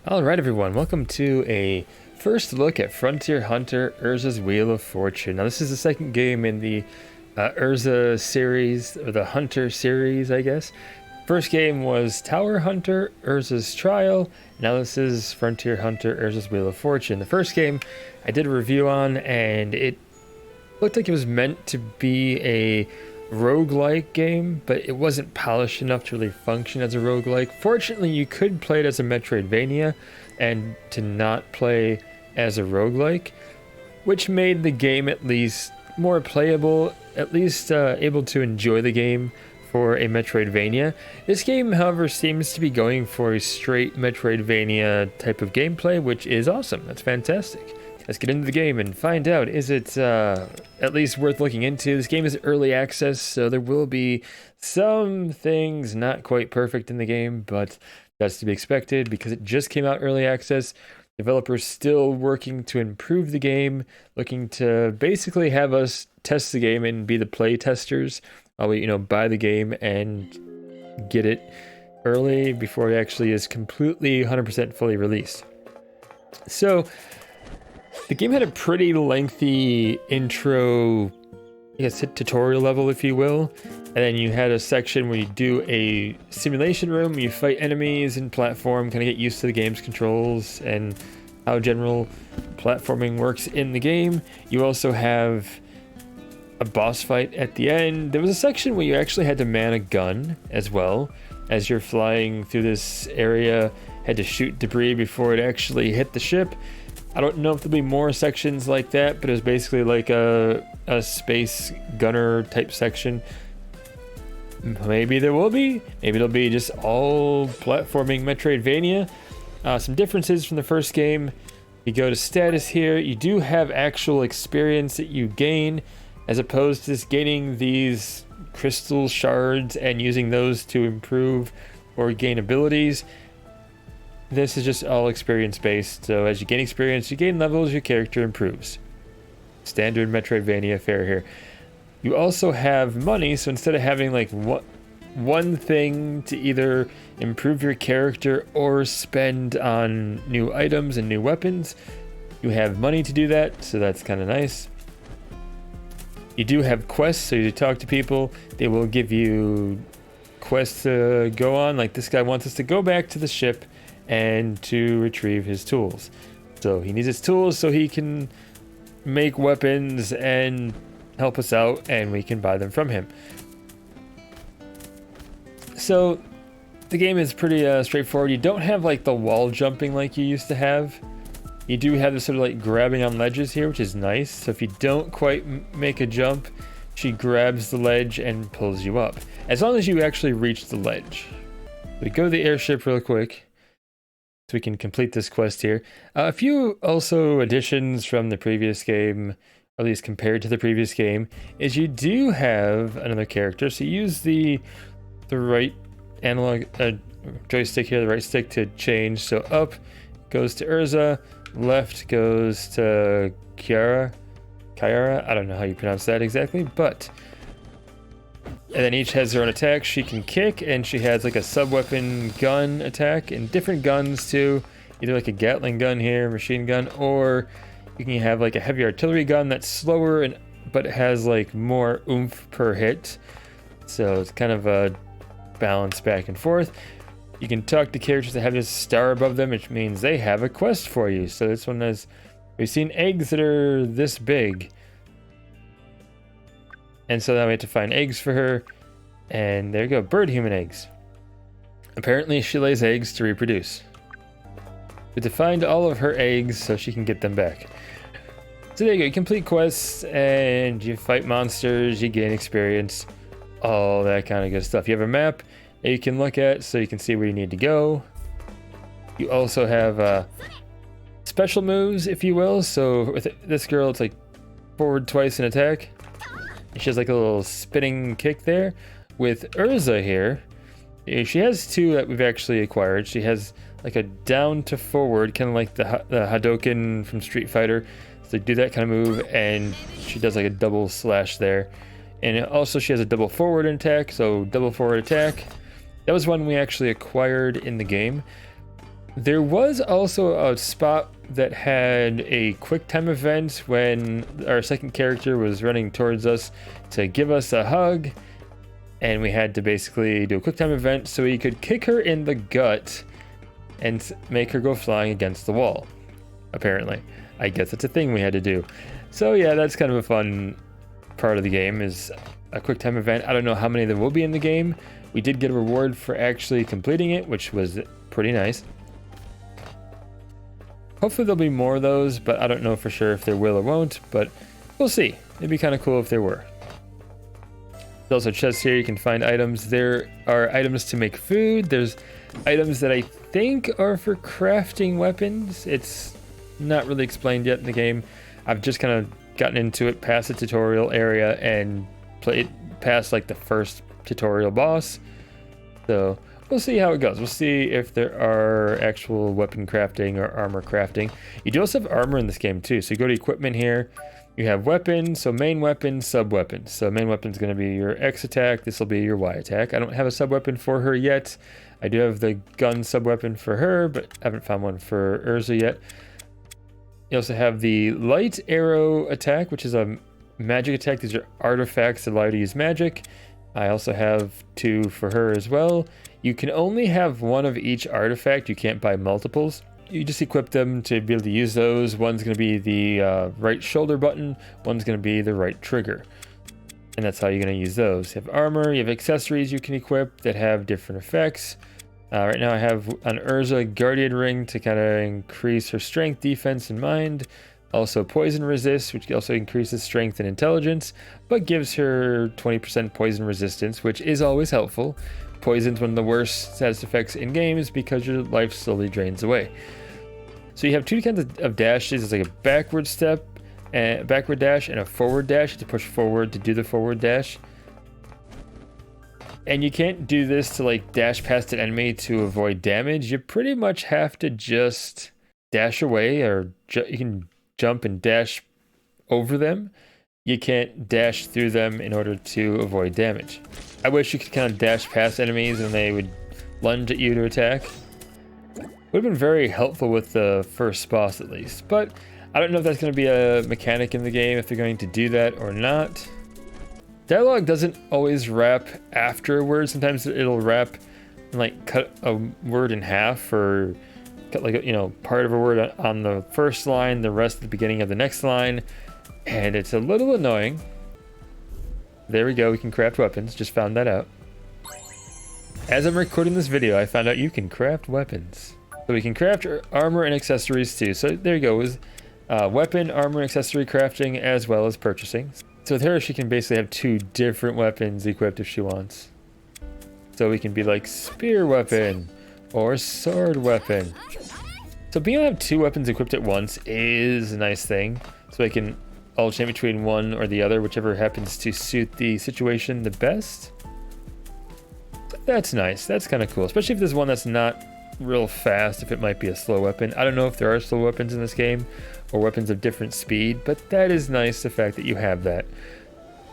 Alright everyone, welcome to a first look at Frontier Hunter Erza's Wheel of Fortune. Now this is the second game in the Erza series, or the Hunter series I guess. First game was Tower Hunter Erza's Trial, now this is Frontier Hunter Erza's Wheel of Fortune. The first game I did a review on and it looked like it was meant to be a roguelike game, but it wasn't polished enough to really function as a roguelike. Fortunately, you could play it as a Metroidvania and to not play as a roguelike, which made the game at least more playable, at least able to enjoy the game for a Metroidvania. This game, however, seems to be going for a straight Metroidvania type of gameplay, which is awesome. That's fantastic. Let's get into the game and find out, is it at least worth looking into? This game is early access, so there will be some things not quite perfect in the game, but that's to be expected because it just came out early access. Developers still working to improve the game, looking to basically have us test the game and be the play testers while we, buy the game and get it early before it actually is completely 100% fully released. So the game had a pretty lengthy intro, I guess, tutorial level, if you will. And then you had a section where you do a simulation room, you fight enemies and platform, kind of get used to the game's controls and how general platforming works in the game. You also have a boss fight at the end. There was a section where you actually had to man a gun as well. As you're flying through this area, had to shoot debris before it actually hit the ship. I don't know if there'll be more sections like that, but it was basically like a space gunner type section. Maybe there will be. Maybe it'll be just all platforming Metroidvania. Some differences from the first game. You go to status here. You do have actual experience that you gain, as opposed to just gaining these crystal shards and using those to improve or gain abilities. This is just all experience based, so as you gain experience, you gain levels, your character improves. Standard Metroidvania fare here. You also have money, so instead of having like one thing to either improve your character or spend on new items and new weapons, you have money to do that, so that's kind of nice. You do have quests, so you talk to people, they will give you quests to go on, like this guy wants us to go back to the ship and to retrieve his tools. So he needs his tools so he can make weapons and help us out, and we can buy them from him. So the game is pretty straightforward. You don't have like the wall jumping like you used to have. You do have this sort of like grabbing on ledges here, which is nice. So if you don't quite make a jump, she grabs the ledge and pulls you up, as long as you actually reach the ledge. We go to the airship real quick so we can complete this quest here. A few also additions from the previous game, at least compared to the previous game, is you do have another character. So you use the right analog joystick here, the right stick, to change. So up goes to Erza, left goes to Kiara. I don't know how you pronounce that exactly, but and then each has their own attack. She can kick, and she has like a sub-weapon gun attack, and different guns too. Either like a Gatling gun here, machine gun, or you can have like a heavy artillery gun that's slower but it has like more oomph per hit. So it's kind of a balance back and forth. You can talk to characters that have this star above them, which means they have a quest for you. So this one has, we've seen eggs that are this big. And so now we have to find eggs for her. And there you go, bird human eggs. Apparently she lays eggs to reproduce. We have to find all of her eggs so she can get them back. So there you go, you complete quests and you fight monsters, you gain experience, all that kind of good stuff. You have a map that you can look at so you can see where you need to go. You also have special moves, if you will. So with this girl, it's like forward twice in attack. She has like a little spinning kick there. With Erza here, she has two that we've actually acquired. She has like a down to forward, kind of like the Hadoken from Street Fighter. So do that kind of move, and she does like a double slash there. And also she has a double forward attack, so double forward attack. That was one we actually acquired in the game. There was also a spot that had a quick time event when our second character was running towards us to give us a hug, and we had to basically do a quick time event so we could kick her in the gut and make her go flying against the wall. Apparently, I guess it's a thing we had to do. So yeah, that's kind of a fun part of the game, is a quick time event. I don't know how many there will be in the game. We did get a reward for actually completing it, which was pretty nice. Hopefully there'll be more of those, but I don't know for sure if there will or won't, but we'll see. It'd be kind of cool if there were. There's also chests here. You can find items. There are items to make food. There's items that I think are for crafting weapons. It's not really explained yet in the game. I've just kind of gotten into it past the tutorial area and played past like the first tutorial boss. So we'll see how it goes. We'll see if there are actual weapon crafting or armor crafting. You do also have armor in this game too. So you go to equipment here. You have weapons, so main weapon, sub weapon. So main weapon is going to be your X attack. This will be your Y attack. I don't have a sub weapon for her yet. I do have the gun sub weapon for her, but haven't found one for Erza yet. You also have the light arrow attack, which is a magic attack. These are artifacts that allow you to use magic. I also have two for her as well. You can only have one of each artifact. You can't buy multiples. You just equip them to be able to use those. One's going to be the right shoulder button. One's going to be the right trigger. And that's how you're going to use those. You have armor. You have accessories you can equip that have different effects. Right now I have an Erza Guardian Ring to kind of increase her strength, defense, and mind. Also poison resist, which also increases strength and intelligence, but gives her 20% poison resistance, which is always helpful. Poison's one of the worst status effects in games because your life slowly drains away. So you have two kinds of dashes. It's like a backward step, and backward dash, and a forward dash to push forward to do the forward dash. And you can't do this to like dash past an enemy to avoid damage. You pretty much have to just dash away, or you can jump and dash over them. You can't dash through them in order to avoid damage. I wish you could kind of dash past enemies and they would lunge at you to attack. Would have been very helpful with the first boss at least, but I don't know if that's going to be a mechanic in the game, if they're going to do that or not. Dialogue doesn't always wrap after a word. Sometimes it'll wrap and like cut a word in half, or cut like, you know, part of a word on the first line, the rest at the beginning of the next line, and it's a little annoying. There we go, we can craft weapons, just found that out. As I'm recording this video, I found out you can craft weapons. So we can craft armor and accessories too. So there you go, with weapon, armor, accessory crafting, as well as purchasing. So with her, she can basically have two different weapons equipped if she wants. So we can be like spear weapon or sword weapon. So being able to have two weapons equipped at once is a nice thing. So I can alternate between one or the other, whichever happens to suit the situation the best. That's nice. That's kind of cool, especially if there's one that's not real fast, if it might be a slow weapon. I don't know if there are slow weapons in this game or weapons of different speed, but that is nice, the fact that you have that.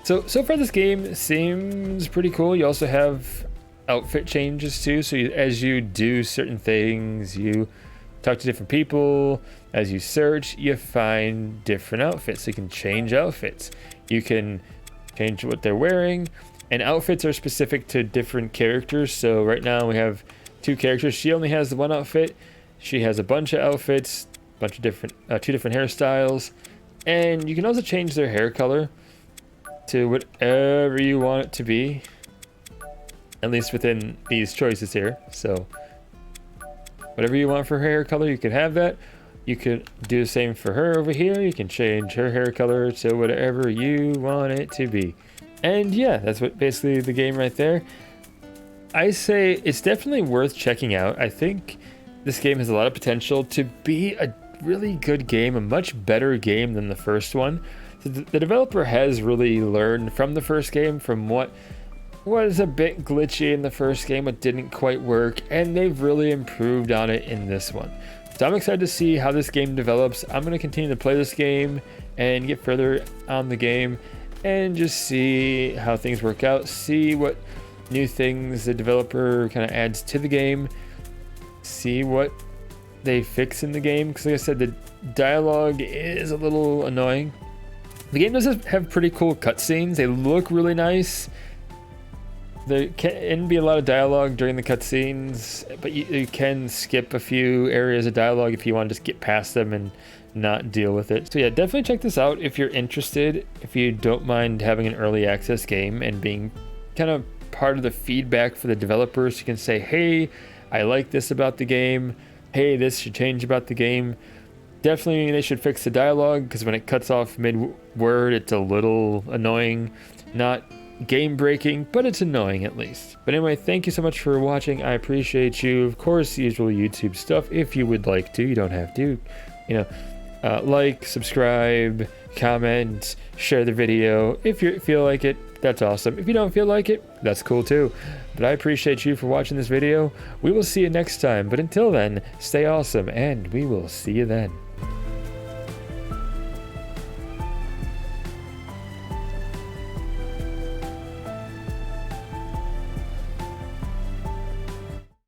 So far this game seems pretty cool. You also have outfit changes too. So as you do certain things, you talk to different people. As you search, you find different outfits. So you can change outfits. You can change what they're wearing. And outfits are specific to different characters. So right now we have two characters. She only has the one outfit. She has a bunch of outfits, bunch of different, two different hairstyles. And you can also change their hair color to whatever you want it to be, at least within these choices here. So whatever you want for her hair color, you can have that. You could do the same for her over here. You can change her hair color to whatever you want it to be. And yeah, that's what basically the game right there. I say it's definitely worth checking out. I think this game has a lot of potential to be a really good game, a much better game than the first one. So the developer has really learned from the first game, from what was a bit glitchy in the first game, what didn't quite work, and they've really improved on it in this one. So I'm excited to see how this game develops. I'm going to continue to play this game and get further on the game and just see how things work out, see what new things the developer kind of adds to the game, see what they fix in the game, because like I said, the dialogue is a little annoying. The game does have pretty cool cutscenes. They look really nice. There can be a lot of dialogue during the cutscenes, but you can skip a few areas of dialogue if you want to just get past them and not deal with it. So yeah, definitely check this out if you're interested, if you don't mind having an early access game and being kind of part of the feedback for the developers. You can say, hey, I like this about the game. Hey, this should change about the game. Definitely they should fix the dialogue, because when it cuts off mid-word, it's a little annoying. Not game breaking, but it's annoying at least. But anyway, thank you so much for watching. I appreciate you. Of course, the usual YouTube stuff. If you would like to, you don't have to, like, subscribe, comment, share the video. If you feel like it, that's awesome. If you don't feel like it, that's cool too. But I appreciate you for watching this video. We will see you next time, but until then, stay awesome, and we will see you then.